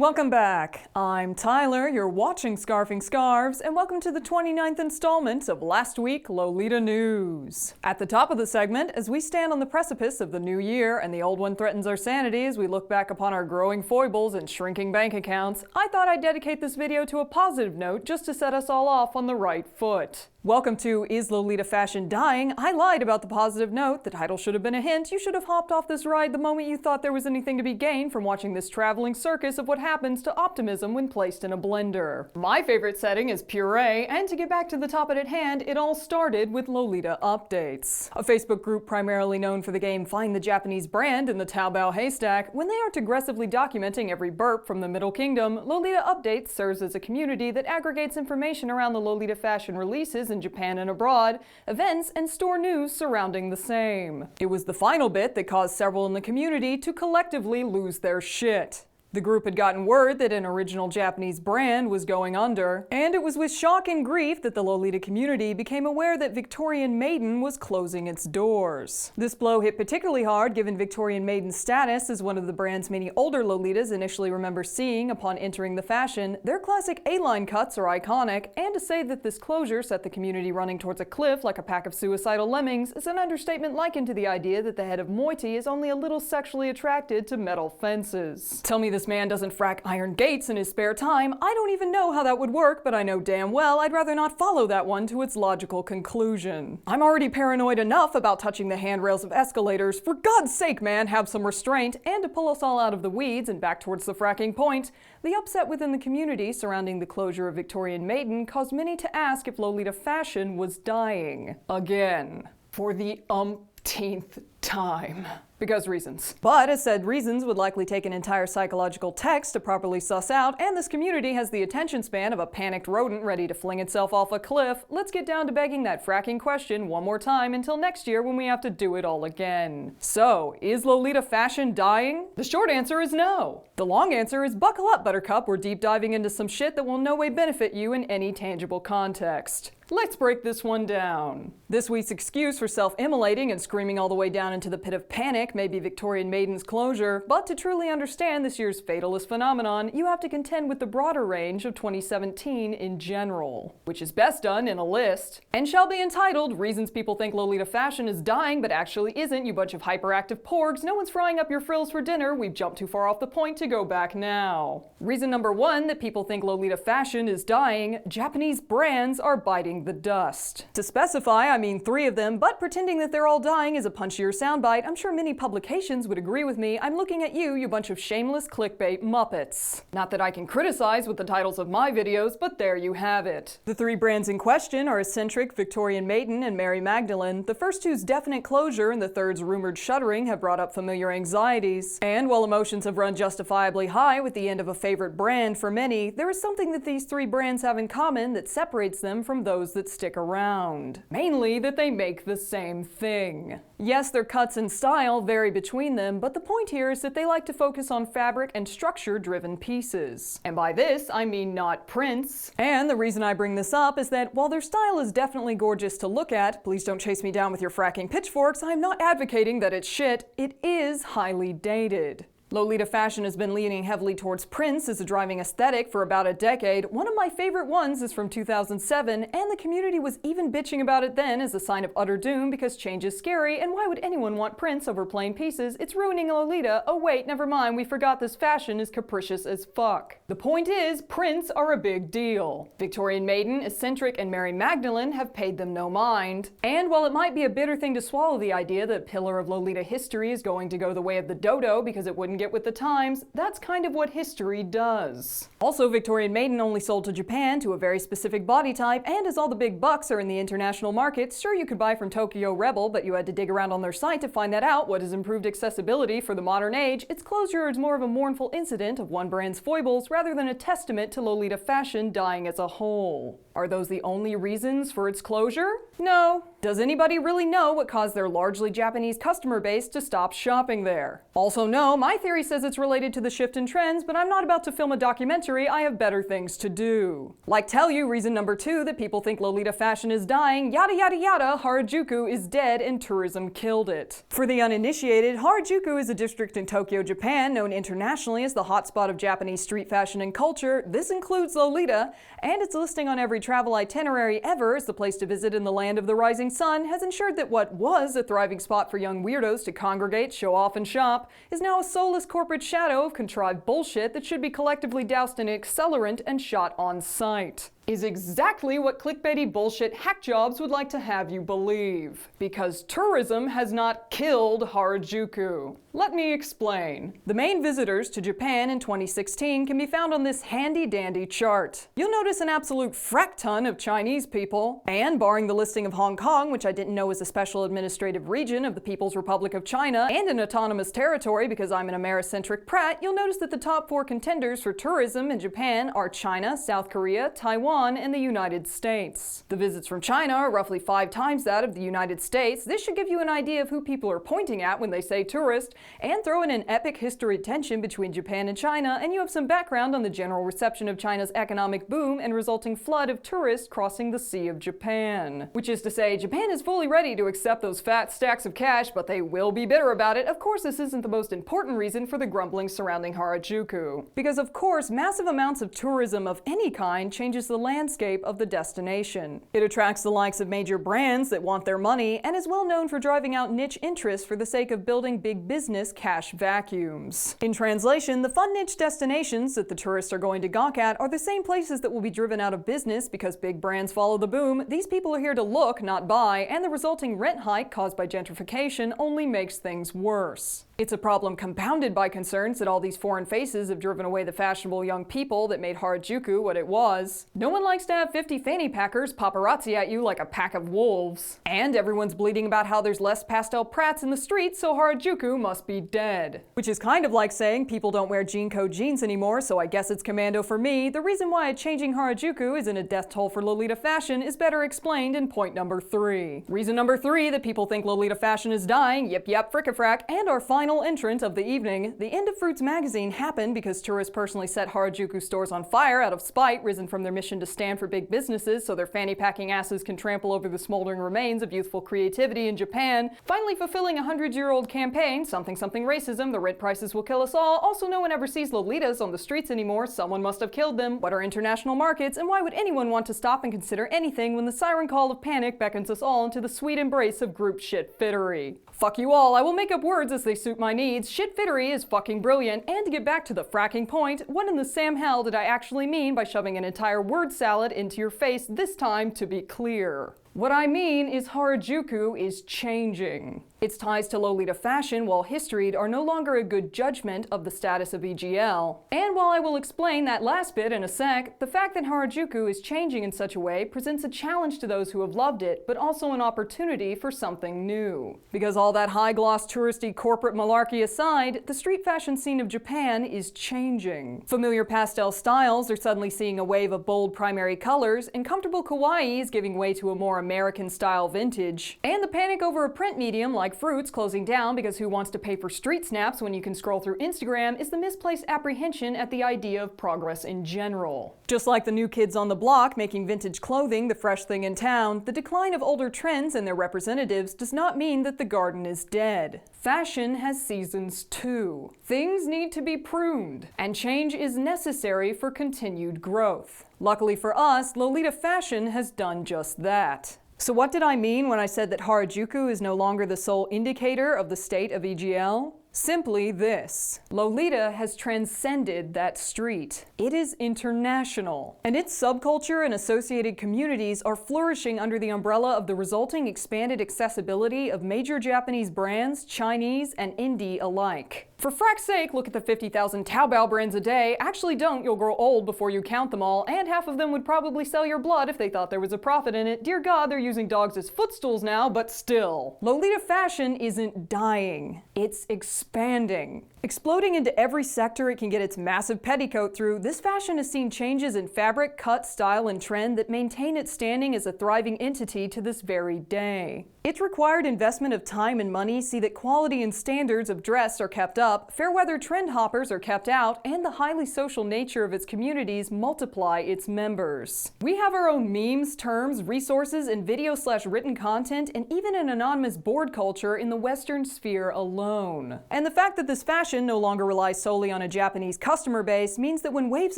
Welcome back. I'm Tyler, you're watching Scarfing Scarves, and welcome to the 29th installment of Last Week Lolita News. At the top of the segment, as we stand on the precipice of the new year and the old one threatens our sanity as we look back upon our growing foibles and shrinking bank accounts, I thought I'd dedicate this video to a positive note just to set us all off on the right foot. Welcome to Is Lolita Fashion Dying? I lied about the positive note. The title should have been a hint. You should have hopped off this ride the moment you thought there was anything to be gained from watching this traveling circus of what happens to optimism when placed in a blender. My favorite setting is puree, and to get back to the topic at hand, it all started with Lolita Updates, a Facebook group primarily known for the game Find the Japanese Brand in the Taobao haystack. When they aren't aggressively documenting every burp from the Middle Kingdom, Lolita Updates serves as a community that aggregates information around the Lolita fashion releases in Japan and abroad, events, and store news surrounding the same. It was the final bit that caused several in the community to collectively lose their shit. The group had gotten word that an original Japanese brand was going under, and it was with shock and grief that the Lolita community became aware that Victorian Maiden was closing its doors. This blow hit particularly hard given Victorian Maiden's status as one of the brand's many older Lolitas initially remember seeing upon entering the fashion. Their classic A-line cuts are iconic, and to say that this closure set the community running towards a cliff like a pack of suicidal lemmings is an understatement likened to the idea that the head of moiety is only a little sexually attracted to metal fences. Tell me this man doesn't frack iron gates in his spare time. I don't even know how that would work, but I know damn well I'd rather not follow that one to its logical conclusion. I'm already paranoid enough about touching the handrails of escalators. For God's sake, man, have some restraint. And to pull us all out of the weeds and back towards the fracking point, the upset within the community surrounding the closure of Victorian Maiden caused many to ask if Lolita fashion was dying. Again. For the umpteenth time. Because reasons. But as said reasons would likely take an entire psychological text to properly suss out, and this community has the attention span of a panicked rodent ready to fling itself off a cliff, let's get down to begging that fracking question one more time until next year when we have to do it all again. So, is Lolita fashion dying? The short answer is no. The long answer is buckle up, Buttercup, we're deep diving into some shit that will no way benefit you in any tangible context. Let's break this one down. This week's excuse for self-immolating and screaming all the way down into the pit of panic may be Victorian Maiden's closure, but to truly understand this year's fatalist phenomenon, you have to contend with the broader range of 2017 in general, which is best done in a list, and shall be entitled Reasons People Think Lolita Fashion is Dying but Actually Isn't, You Bunch of Hyperactive Porgs. No one's frying up your frills for dinner. We've jumped too far off the point to go back now. Reason number one that people think Lolita fashion is dying: Japanese brands are biting the dust. To specify, I mean 3 of them, but pretending that they're all dying is a punchier soundbite. I'm sure many publications would agree with me. I'm looking at you, you bunch of shameless clickbait muppets. Not that I can criticize with the titles of my videos, but there you have it. The 3 brands in question are Eccentric, Victorian Maiden, and Mary Magdalene. The first two's definite closure and the third's rumored shuttering have brought up familiar anxieties. And while emotions have run justifiably high with the end of a favorite brand for many, there is something that these 3 brands have in common that separates them from those that stick around. Mainly that they make the same thing. Yes, their cuts and style vary between them, but the point here is that they like to focus on fabric and structure-driven pieces. And by this, I mean not prints. And the reason I bring this up is that while their style is definitely gorgeous to look at, please don't chase me down with your fracking pitchforks, I'm not advocating that it's shit, it is highly dated. Lolita fashion has been leaning heavily towards prints as a driving aesthetic for about a decade. One of my favorite ones is from 2007, and the community was even bitching about it then as a sign of utter doom because change is scary, and why would anyone want prints over plain pieces? It's ruining Lolita. Oh wait, never mind, we forgot this fashion is capricious as fuck. The point is, prints are a big deal. Victorian Maiden, Eccentric, and Mary Magdalene have paid them no mind. And while it might be a bitter thing to swallow the idea that pillar of Lolita history is going to go the way of the dodo because it wouldn't get with the times, that's kind of what history does. Also, Victorian Maiden only sold to Japan to a very specific body type, and as all the big bucks are in the international markets, sure you could buy from Tokyo Rebel, but you had to dig around on their site to find that out. What is improved accessibility for the modern age? Its closure is more of a mournful incident of one brand's foibles rather than a testament to Lolita fashion dying as a whole. Are those the only reasons for its closure? No. Does anybody really know what caused their largely Japanese customer base to stop shopping there? Also no, my theory says it's related to the shift in trends, but I'm not about to film a documentary, I have better things to do. Like tell you reason number 2 that people think Lolita fashion is dying, yada yada yada, Harajuku is dead and tourism killed it. For the uninitiated, Harajuku is a district in Tokyo, Japan, known internationally as the hotspot of Japanese street fashion and culture. This includes Lolita, and its listing on every travel itinerary ever as the place to visit in the land of the rising sun has ensured that what was a thriving spot for young weirdos to congregate, show off, and shop is now a soulless corporate shadow of contrived bullshit that should be collectively doused in accelerant and shot on sight. Is exactly what clickbaity bullshit hack jobs would like to have you believe. Because tourism has not killed Harajuku. Let me explain. The main visitors to Japan in 2016 can be found on this handy-dandy chart. You'll notice an absolute frack ton of Chinese people, and barring the listing of Hong Kong, which I didn't know was a special administrative region of the People's Republic of China and an autonomous territory because I'm an Americentric prat, you'll notice that the top 4 contenders for tourism in Japan are China, South Korea, Taiwan, and the United States. The visits from China are roughly 5 times that of the United States. This should give you an idea of who people are pointing at when they say tourist, and throw in an epic history tension between Japan and China, and you have some background on the general reception of China's economic boom and resulting flood of tourists crossing the Sea of Japan. Which is to say, Japan is fully ready to accept those fat stacks of cash, but they will be bitter about it. Of course, this isn't the most important reason for the grumbling surrounding Harajuku. Because of course, massive amounts of tourism of any kind changes the landscape of the destination. It attracts the likes of major brands that want their money, and is well known for driving out niche interests for the sake of building big business cash vacuums. In translation, the fun niche destinations that the tourists are going to gawk at are the same places that will be driven out of business because big brands follow the boom. These people are here to look, not buy, and the resulting rent hike caused by gentrification only makes things worse. It's a problem compounded by concerns that all these foreign faces have driven away the fashionable young people that made Harajuku what it was. No one likes to have 50 fanny packers paparazzi at you like a pack of wolves. And everyone's bleating about how there's less pastel prats in the streets, so Harajuku must be dead. Which is kind of like saying people don't wear jean code jeans anymore, so I guess it's commando for me. The reason why a changing Harajuku isn't a death toll for Lolita fashion is better explained in point number 3. Reason number 3 that people think Lolita fashion is dying, yip yap fricka-frack, and our final entrant of the evening. The end of Fruits magazine happened because tourists personally set Harajuku stores on fire out of spite, risen from their mission to stand for big businesses so their fanny packing asses can trample over the smoldering remains of youthful creativity in Japan, finally fulfilling a 100-year-old campaign, something racism, the rent prices will kill us all. Also, no one ever sees Lolitas on the streets anymore, someone must have killed them. What are international markets, and why would anyone want to stop and consider anything when the siren call of panic beckons us all into the sweet embrace of group shit-fittery? Fuck you all, I will make up words as they suit my needs. Shit-fittery is fucking brilliant, and to get back to the fracking point, what in the Sam hell did I actually mean by shoving an entire word salad into your face this time, to be clear? What I mean is Harajuku is changing. Its ties to Lolita fashion, while historied, are no longer a good judgment of the status of EGL. And while I will explain that last bit in a sec, the fact that Harajuku is changing in such a way presents a challenge to those who have loved it, but also an opportunity for something new. Because all that high-gloss touristy corporate malarkey aside, the street fashion scene of Japan is changing. Familiar pastel styles are suddenly seeing a wave of bold primary colors, and comfortable kawaii is giving way to a more American-style vintage. And the panic over a print medium like Fruits closing down because who wants to pay for street snaps when you can scroll through Instagram is the misplaced apprehension at the idea of progress in general. Just like the new kids on the block making vintage clothing the fresh thing in town, the decline of older trends and their representatives does not mean that the garden is dead. Fashion has seasons too. Things need to be pruned, and change is necessary for continued growth. Luckily for us, Lolita fashion has done just that. So what did I mean when I said that Harajuku is no longer the sole indicator of the state of EGL? Simply this. Lolita has transcended that street. It is international, and its subculture and associated communities are flourishing under the umbrella of the resulting expanded accessibility of major Japanese brands, Chinese, and indie alike. For frack's sake, look at the 50,000 Taobao brands a day. Actually don't, you'll grow old before you count them all, and half of them would probably sell your blood if they thought there was a profit in it. Dear God, they're using dogs as footstools now, but still. Lolita fashion isn't dying. It's expanding. Exploding into every sector it can get its massive petticoat through, this fashion has seen changes in fabric, cut, style, and trend that maintain its standing as a thriving entity to this very day. It's required investment of time and money see that quality and standards of dress are kept up, fair-weather trend hoppers are kept out, and the highly social nature of its communities multiply its members. We have our own memes, terms, resources, and video/written content, and even an anonymous board culture in the Western sphere alone. And the fact that this fashion no longer relies solely on a Japanese customer base means that when waves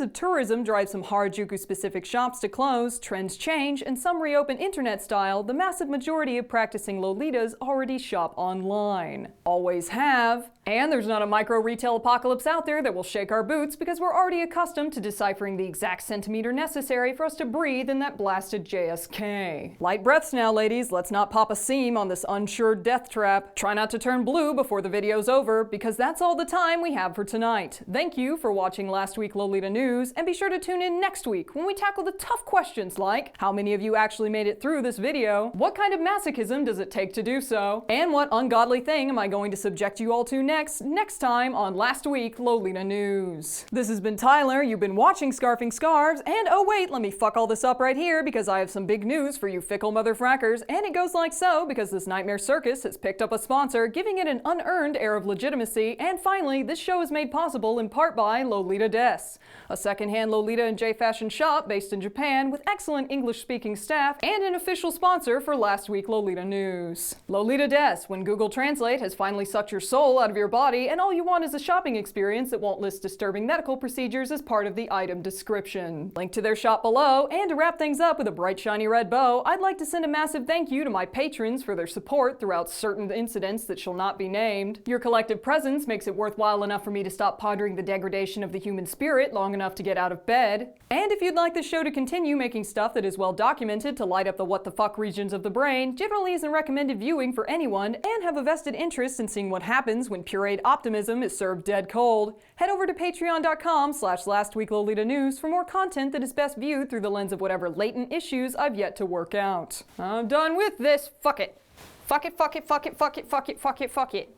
of tourism drive some Harajuku-specific shops to close, trends change, and some reopen internet style, the massive majority of practicing Lolitas already shop online. Always have. And there's not a micro-retail apocalypse out there that will shake our boots because we're already accustomed to deciphering the exact centimeter necessary for us to breathe in that blasted JSK. Light breaths now, ladies. Let's not pop a seam on this unsure death trap. Try not to turn blue before the video's over, because that's all the time we have for tonight. Thank you for watching Last Week Lolita News, and be sure to tune in next week when we tackle the tough questions like, how many of you actually made it through this video? What kind of masochism does it take to do so? And what ungodly thing am I going to subject you all to next time on Last Week Lolita News? This has been Tyler, you've been watching Scarfing Scarves, and oh wait, let me fuck all this up right here because I have some big news for you fickle motherfrackers, and it goes like so because this Nightmare Circus has picked up a sponsor, giving it an unearned air of legitimacy, and finally, this show is made possible in part by Lolita Des, a secondhand Lolita and J fashion shop based in Japan with excellent English-speaking staff and an official sponsor for Last Week Lolita News. Lolita Des, when Google Translate has finally sucked your soul out of your body and all you want is a shopping experience that won't list disturbing medical procedures as part of the item description. Link to their shop below, and to wrap things up with a bright shiny red bow, I'd like to send a massive thank you to my patrons for their support throughout certain incidents that shall not be named. Your collective presence makes it worthwhile enough for me to stop pondering the degradation of the human spirit long enough to get out of bed. And if you'd like the show to continue making stuff that is well documented to light up the what the fuck regions of the brain, generally isn't recommended viewing for anyone, and have a vested interest in seeing what happens when pureed optimism is served dead cold, head over to patreon.com/lastweeklolitanews for more content that is best viewed through the lens of whatever latent issues I've yet to work out. I'm done with this. Fuck it. Fuck it, fuck it, fuck it, fuck it, fuck it, fuck it, fuck it.